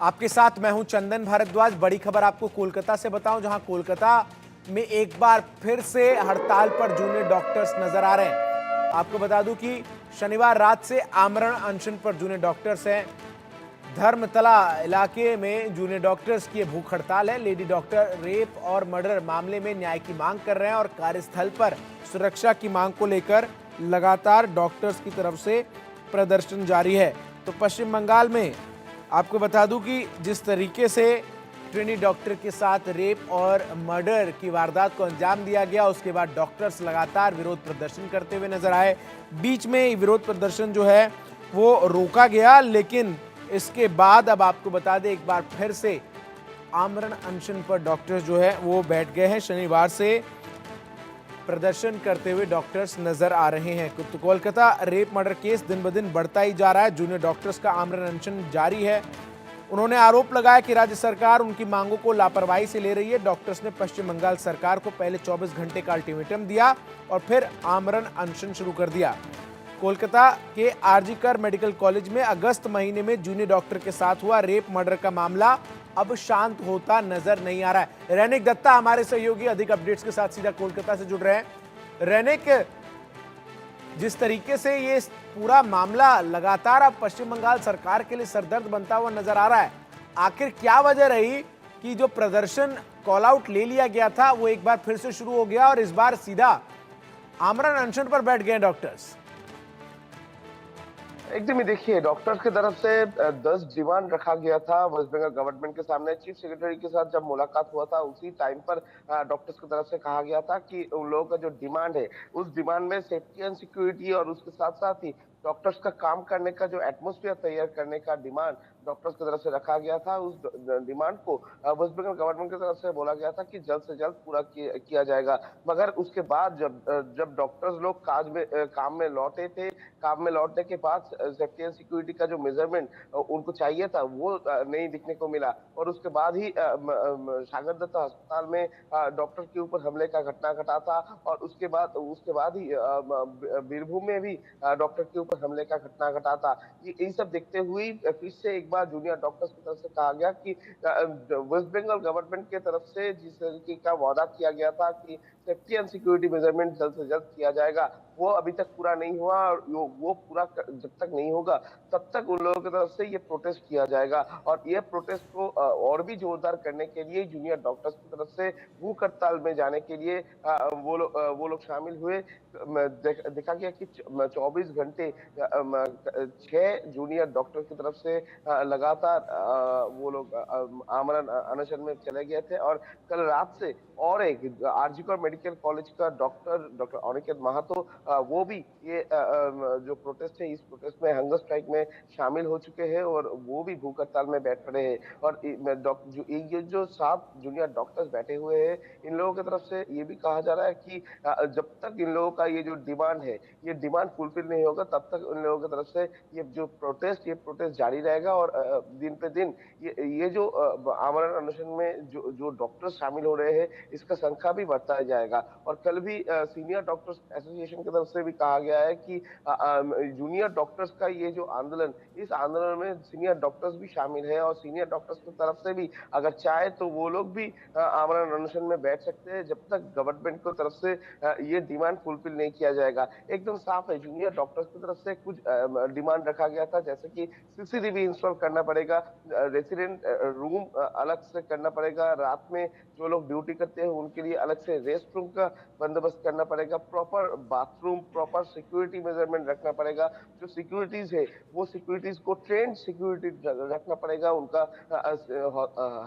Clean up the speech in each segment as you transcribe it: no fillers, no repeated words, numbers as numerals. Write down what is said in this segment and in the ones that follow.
आपके साथ मैं हूं चंदन भारद्वाज। बड़ी खबर आपको कोलकाता से बताऊं, जहां कोलकाता में एक बार फिर से हड़ताल पर जूनियर डॉक्टर्स नजर आ रहे हैं। आपको बता दूं कि शनिवार रात से आमरण अनशन पर जूनियर डॉक्टर्स हैं। धर्मतला इलाके में जूनियर डॉक्टर्स की भूख हड़ताल है। लेडी डॉक्टर रेप और मर्डर मामले में न्याय की मांग कर रहे हैं और कार्यस्थल पर सुरक्षा की मांग को लेकर लगातार डॉक्टर्स की तरफ से प्रदर्शन जारी है। तो पश्चिम बंगाल में आपको बता दूं कि जिस तरीके से ट्रेनी डॉक्टर के साथ रेप और मर्डर की वारदात को अंजाम दिया गया, उसके बाद डॉक्टर्स लगातार विरोध प्रदर्शन करते हुए नजर आए। बीच में विरोध प्रदर्शन जो है वो रोका गया, लेकिन इसके बाद अब आपको बता दें एक बार फिर से आमरण अनशन पर डॉक्टर्स जो है वो बैठ गए हैं। शनिवार से प्रदर्शन करते हुए डॉक्टर्स नजर आ रहे हैं। तो कोलकाता रेप मर्डर केस दिन ब दिन बढ़ता ही जा रहा है। जूनियर डॉक्टर्स का आमरण अनशन जारी है। उन्होंने आरोप लगाया कि राज्य सरकार उनकी मांगों को लापरवाही से ले रही है। डॉक्टर्स ने पश्चिम बंगाल सरकार को पहले 24 घंटे का अल्टीमेटम दिया और फिर आमरण अनशन शुरू कर दिया। कोलकाता के आरजी कर मेडिकल कॉलेज में अगस्त महीने में जूनियर डॉक्टर के साथ हुआ रेप मर्डर का मामला अब शांत होता नजर नहीं आ रहा है। रैनिक दत्ता हमारे सहयोगी अधिक अपडेट्स के साथ सीधा कोलकाता से जुड़ रहे हैं। रैनिक, जिस तरीके से ये पूरा मामला लगातार अब पश्चिम बंगाल सरकार के लिए सरदर्द बनता हुआ नजर आ रहा है, आखिर क्या वजह रही कि जो प्रदर्शन कॉल आउट ले लिया गया था वो एक बार फिर से शुरू हो गया और इस बार सीधा आमरण अनशन पर बैठ गए डॉक्टर्स? एकदम ही देखिए, डॉक्टर्स की तरफ से 10 डिमांड रखा गया था वेस्ट बंगाल गवर्नमेंट के सामने। चीफ सेक्रेटरी के साथ जब मुलाकात हुआ था उसी टाइम पर डॉक्टर्स की तरफ से कहा गया था कि उन लोगों का जो डिमांड है उस डिमांड में सेफ्टी एंड सिक्योरिटी और उसके साथ साथ ही डॉक्टर्स का काम करने का जो एटमोस्फियर तैयार करने का डिमांड डॉक्टर्स की तरफ से रखा गया था। उस डिमांड को वेस्ट बंगाल गवर्नमेंट की तरफ से बोला गया था कि जल्द से जल्द पूरा किया जाएगा। मगर उसके बाद जब डॉक्टर्स लोग काम में लौटे थे, काम में लौटने के बाद सेफ्टी एंड सिक्योरिटी का जो मेजरमेंट उनको चाहिए था वो नहीं दिखने को मिला और उसके बाद ही सागर दत्ता अस्पताल में डॉक्टर के ऊपर हमले का घटना घटा था और उसके बाद ही बीरभूम में भी डॉक्टर के ऊपर हमले का घटना घटा था। ये सब देखते हुए फिर से एक बार जूनियर डॉक्टर्स की तरफ से कहा गया कि वेस्ट बंगाल गवर्नमेंट की तरफ से जिस तरीके का वादा किया गया था कि सेफ्टी एंड सिक्योरिटी मेजरमेंट जल्द से जल्द किया जाएगा, वो अभी तक पूरा नहीं हुआ और वो पूरा जब तक नहीं होगा तब तक उन लोगों की तरफ से ये प्रोटेस्ट किया जाएगा। और ये प्रोटेस्ट को और भी जोरदार करने के लिए जूनियर डॉक्टर्स की तरफ से भूख हड़ताल में जाने के लिए वो लोग शामिल हुए। देखा गया कि 24 घंटे 6 जूनियर डॉक्टर की तरफ से लगातार वो लोग आमरण अनशन में चले गए थे और कल रात से और एक आरजी कर मेडिकल कॉलेज का डॉक्टर अनिकेत महातो वो भी ये जो प्रोटेस्ट है इस प्रोटेस्ट में हंगर स्ट्राइक में शामिल हो चुके हैं और वो भी भूख हड़ताल में बैठ रहे हैं। और ये जो 7 जूनियर डॉक्टर्स बैठे हुए हैं, इन लोगों की तरफ से ये भी कहा जा रहा है कि जब तक इन लोगों का ये जो डिमांड है ये डिमांड फुलफिल नहीं होगा तब तक इन लोगों की तरफ से ये प्रोटेस्ट जारी रहेगा और दिन पे दिन ये जो आमरण अनशन में जो जो डॉक्टर शामिल हो रहे हैं इसका संख्या भी बढ़ता जाएगा। और कल भी सीनियर डॉक्टर्स एसोसिएशन की तरफ से भी कहा गया है कि जूनियर डॉक्टर्स का ये जो आंदोलन, इस आंदोलन में सीनियर डॉक्टर्स भी शामिल है और सीनियर डॉक्टर्स की तरफ से भी अगर चाहे तो वो लोग भी आमरण अनशन में बैठ सकते हैं जब तक गवर्नमेंट की तरफ से ये डिमांड फुलफिल नहीं किया जाएगा। एकदम साफ है, जूनियर डॉक्टर्स की तरफ से कुछ डिमांड रखा गया था जैसे कि सीसीटीवी इंस्टॉल करना पड़ेगा, रेसिडेंट रूम अलग से करना पड़ेगा, रात में जो लोग ड्यूटी करते हैं उनके लिए अलग से रेस्ट रूम का बंदोबस्त करना पड़ेगा, proper bathroom, proper security measurement रखना पड़ेगा। जो सिक्योरिटीज है वो सिक्योरिटीज को ट्रेन सिक्योरिटी रखना पड़ेगा उनका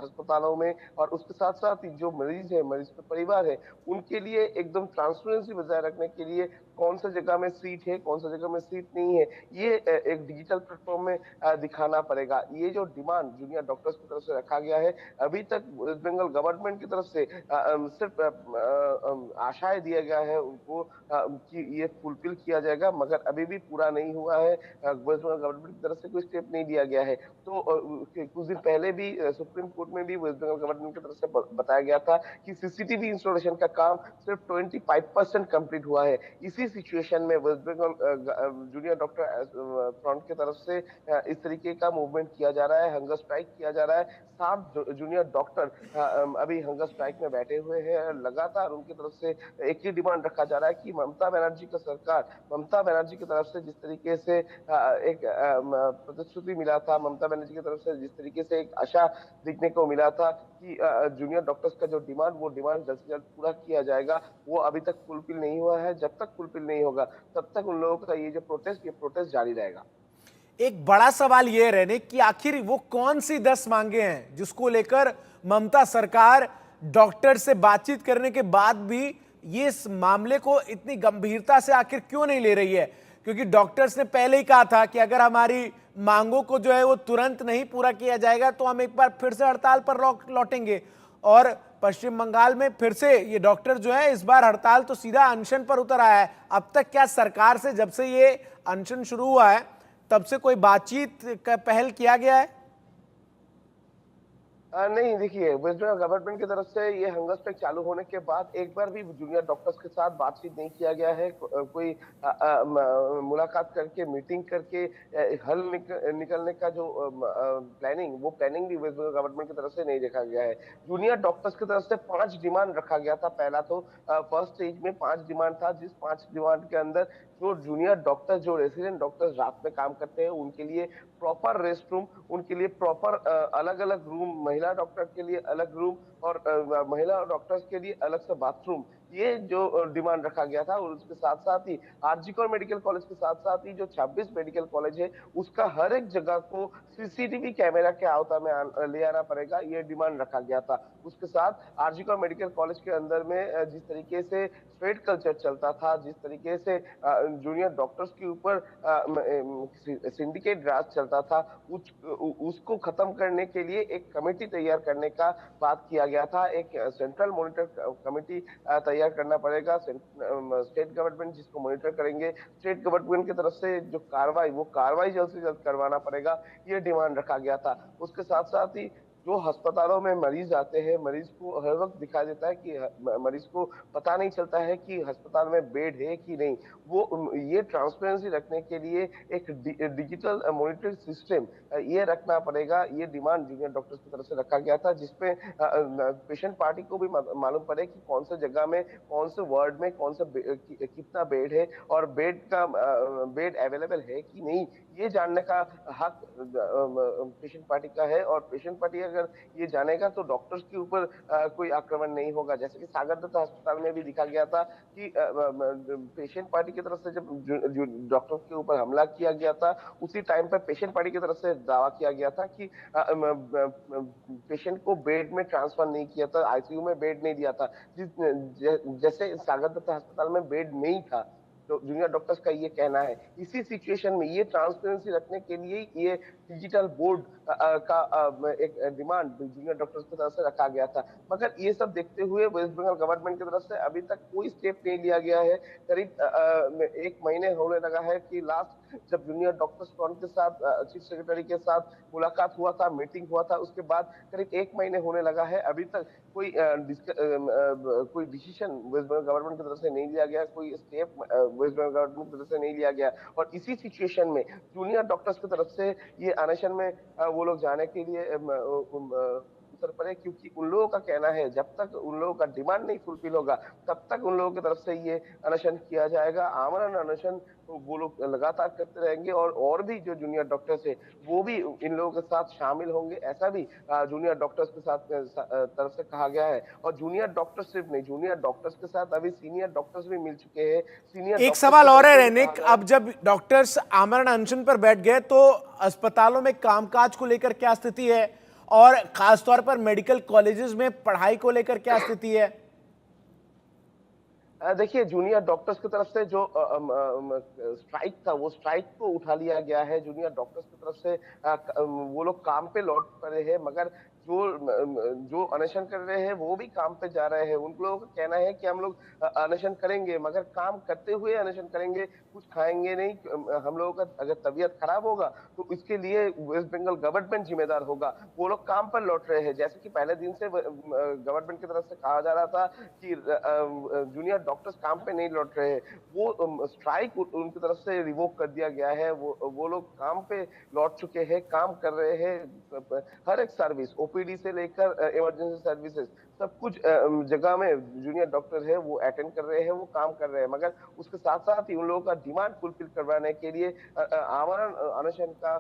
अस्पतालों में। और उसके साथ साथ जो मरीज है, मरीज का परिवार है, उनके लिए एकदम ट्रांसपेरेंसी बजाय रखने के लिए कौन सा जगह में सीट है, कौन सा जगह में सीट नहीं है, ये एक डिजिटल प्लेटफॉर्म में दिखाना पड़ेगा। ये जो डिमांड जूनियर डॉक्टर्स की तरफ से रखा गया है, अभी तक वेस्ट बंगाल गवर्नमेंट की तरफ से सिर्फ आशाएं दिया गया है उनको कि ये फुलफिल किया जाएगा, मगर अभी भी पूरा नहीं हुआ है। वेस्ट बंगाल गवर्नमेंट की तरफ से कोई स्टेप नहीं लिया गया है। तो कुछ दिन पहले भी सुप्रीम कोर्ट में भी वेस्ट बंगाल गवर्नमेंट की तरफ से बताया गया था कि सीसीटीवी इंस्टॉलेशन का काम सिर्फ 25% कंप्लीट हुआ है। इसी इसी सिचुएशन में West Bengal junior doctor front की तरफ से इस तरीके का मूवमेंट किया जा रहा है, हंगर स्ट्राइक किया जा रहा है। 7 जूनियर डॉक्टर अभी हंगर स्ट्राइक में बैठे हुए हैं। लगातार उनकी तरफ से एक ही डिमांड रखा जा रहा है कि ममता बनर्जी का सरकार, ममता बनर्जी की तरफ से जिस तरीके से एक प्रतिश्रुति मिला था, ममता बनर्जी की तरफ से जिस तरीके से एक आशा देखने को मिला था कि जूनियर डॉक्टर्स का जो डिमांड, वो डिमांड जल्द से जल्द पूरा किया जाएगा, वो अभी तक फुलफिल नहीं हुआ है। जब तक फुलफिल नहीं होगा, तब तक उन लोगों का ये प्रोटेस्ट जारी रहेगा। एक बड़ा सवाल यह रहने कि आखिर वो कौन सी 10 मांगे हैं जिसको लेकर ममता सरकार डॉक्टर से बातचीत करने के बाद भी ये इस मामले को इतनी गंभीरता से आखिर क्यों नहीं ले रही है? क्योंकि डॉक्टर्स ने पहले ही कहा था कि अगर हमारी मांगों को जो है वो तुरंत नहीं पूरा किया जाएगा तो हम एक बार फिर से हड़ताल पर लौटेंगे। और पश्चिम बंगाल में फिर से ये डॉक्टर जो है इस बार हड़ताल तो सीधा अनशन पर उतर आया है। अब तक क्या सरकार से जब से ये अनशन शुरू हुआ है तब से कोई बातचीत का पहल किया गया है? नहीं, देखिए, वेस्ट बंगाल गवर्नमेंट की तरफ से ये हंगर स्ट्राइक चालू होने के बाद एक बार भी जूनियर डॉक्टर्स के साथ बातचीत नहीं किया गया है। कोई मुलाकात करके, मीटिंग करके हल निकलने का जो प्लानिंग, वो प्लानिंग भी वेस्ट बंगाल गवर्नमेंट की तरफ से नहीं देखा गया है। जूनियर डॉक्टर्स की तरफ से 5 डिमांड रखा गया था। पहला तो फर्स्ट स्टेज में 5 डिमांड था, जिस 5 डिमांड के अंदर जो जूनियर डॉक्टर, जो रेसिडेंट डॉक्टर्स रात में काम करते हैं, उनके लिए प्रॉपर रेस्ट रूम, उनके लिए प्रॉपर अलग अलग रूम, महिला डॉक्टर के लिए अलग रूम और महिला डॉक्टर्स के लिए अलग से बाथरूम, ये जो डिमांड रखा गया था। और उसके साथ साथ ही आरजी कौर मेडिकल कॉलेज के साथ साथ ही जो 26 मेडिकल कॉलेज है, उसका हर एक जगह को सीसीटीवी कैमरा के आवता में ले आना पड़ेगा, ये डिमांड रखा गया था। उसके साथ आरजी कौर मेडिकल कॉलेज के अंदर में जिस तरीके से स्ट्रेट कल्चर चलता था, जिस तरीके से जूनियर डॉक्टर्स के ऊपर सिंडिकेट राज चलता था, उसको खत्म करने के लिए एक कमेटी तैयार करने का बात किया गया था। एक सेंट्रल मॉनिटर कमेटी तैयार करना पड़ेगा। स्टेट गवर्नमेंट जिसको मॉनिटर करेंगे, स्टेट गवर्नमेंट की तरफ से जो कार्रवाई, वो कार्रवाई जल्द से जल्द करवाना पड़ेगा, ये डिमांड रखा गया था। उसके साथ साथ ही जो अस्पतालों में मरीज आते हैं, मरीज को हर वक्त दिखाई देता है कि मरीज को पता नहीं चलता है कि अस्पताल में बेड है कि नहीं। वो ये ट्रांसपेरेंसी रखने के लिए एक डिजिटल मॉनिटरिंग सिस्टम ये रखना पड़ेगा, ये डिमांड जूनियर डॉक्टर्स की तरफ से रखा गया था, जिसपे पेशेंट पार्टी को भी मालूम पड़े कि कौन से जगह में, कौन से वार्ड में, कौन से कितना बेड है और बेड अवेलेबल है कि नहीं, ये जानने का हक पेशेंट पार्टी का है। और पेशेंट पार्टी अगर ये जानेगा तो डॉक्टर्स के ऊपर कोई आक्रमण नहीं होगा। जैसे कि सागर दत्ता अस्पताल में भी दिखा गया था कि पेशेंट पार्टी की तरफ से जब डॉक्टर्स के ऊपर हमला किया गया था, उसी टाइम पर पेशेंट पार्टी की तरफ से दावा किया गया था कि पेशेंट को बेड में ट्रांसफर नहीं किया था, आईसीयू में बेड नहीं दिया था। जैसे सागर दत्ता अस्पताल में बेड नहीं था, तो जूनियर डॉक्टर्स का ये कहना है। इसी सिचुएशन में ये ट्रांसपेरेंसी रखने के लिए ये डिजिटल बोर्ड का एक डिमांड जूनियर डॉक्टर्स की तरफ से रखा गया था। मगर ये सब देखते हुए वेस्ट बंगाल गवर्नमेंट की तरफ से अभी तक कोई स्टेप नहीं लिया गया है। करीब 1 महीने होने लगा है कि लास्ट जब जूनियर डॉक्टर्स फ्रंट के साथ चीफ सेक्रेटरी के साथ मुलाकात हुआ था, मीटिंग हुआ था, उसके बाद करीब 1 महीने होने लगा है, अभी तक कोई कोई डिसीजन वेस्ट बंगाल गवर्नमेंट की तरफ से नहीं लिया गया, कोई स्टेप वेस्ट बंगाल गवर्नमेंट की तरफ से नहीं लिया गया। और इसी सिचुएशन में जूनियर डॉक्टर्स की तरफ से ये अनशन में वो लोग जाने के लिए उतर पड़े, क्योंकि उन लोगों का कहना है जब तक उन लोगों का डिमांड नहीं फुलफिल होगा, तब तक उन लोगों की तरफ से ये अनशन किया जाएगा। आमरण अनशन तो वो लोग लगातार करते रहेंगे और भी जो जूनियर डॉक्टर्स है वो भी इन लोगों के साथ शामिल होंगे, ऐसा भी जूनियर डॉक्टर्स के साथ तरफ से कहा गया है। और जूनियर डॉक्टर्स सिर्फ नहीं, जूनियर डॉक्टर्स के साथ अभी सीनियर डॉक्टर्स भी मिल चुके हैं। सीनियर एक सवाल और है रेनिक, अब जब डॉक्टर्स आमरण अनशन पर बैठ गए तो अस्पतालों में कामकाज को लेकर क्या स्थिति है और खासतौर पर मेडिकल कॉलेजेस में पढ़ाई को लेकर क्या स्थिति है? देखिए, जूनियर डॉक्टर्स की तरफ से जो स्ट्राइक था, वो स्ट्राइक को उठा लिया गया है। जूनियर डॉक्टर्स की तरफ से वो लोग काम पे लौट पड़े हैं, मगर जो अनशन कर रहे हैं वो भी काम पे जा रहे हैं। उन लोगों का कहना है कि हम लोग अनशन करेंगे मगर काम करते हुए अनशन करेंगे, कुछ खाएंगे नहीं। हम लोगों का अगर तबीयत खराब होगा तो इसके लिए वेस्ट बंगाल गवर्नमेंट जिम्मेदार होगा। वो लोग काम पर लौट रहे हैं, जैसे कि पहले दिन से गवर्नमेंट की तरफ से कहा जा रहा था कि जूनियर डॉक्टर्स काम पे नहीं लौट रहे हैं। वो स्ट्राइक उनकी तरफ से रिवोक कर दिया गया है। वो लोग काम पे लौट चुके हैं, काम कर रहे हैं। हर एक सर्विस, ओपीडी से लेकर इमरजेंसी सर्विसेज, सब कुछ जगह में जूनियर डॉक्टर है वो अटेंड कर रहे हैं, वो काम कर रहे हैं। मगर उसके साथ साथ ही उन लोगों का डिमांड फुलफिल करवाने के लिए आमरण अनशन का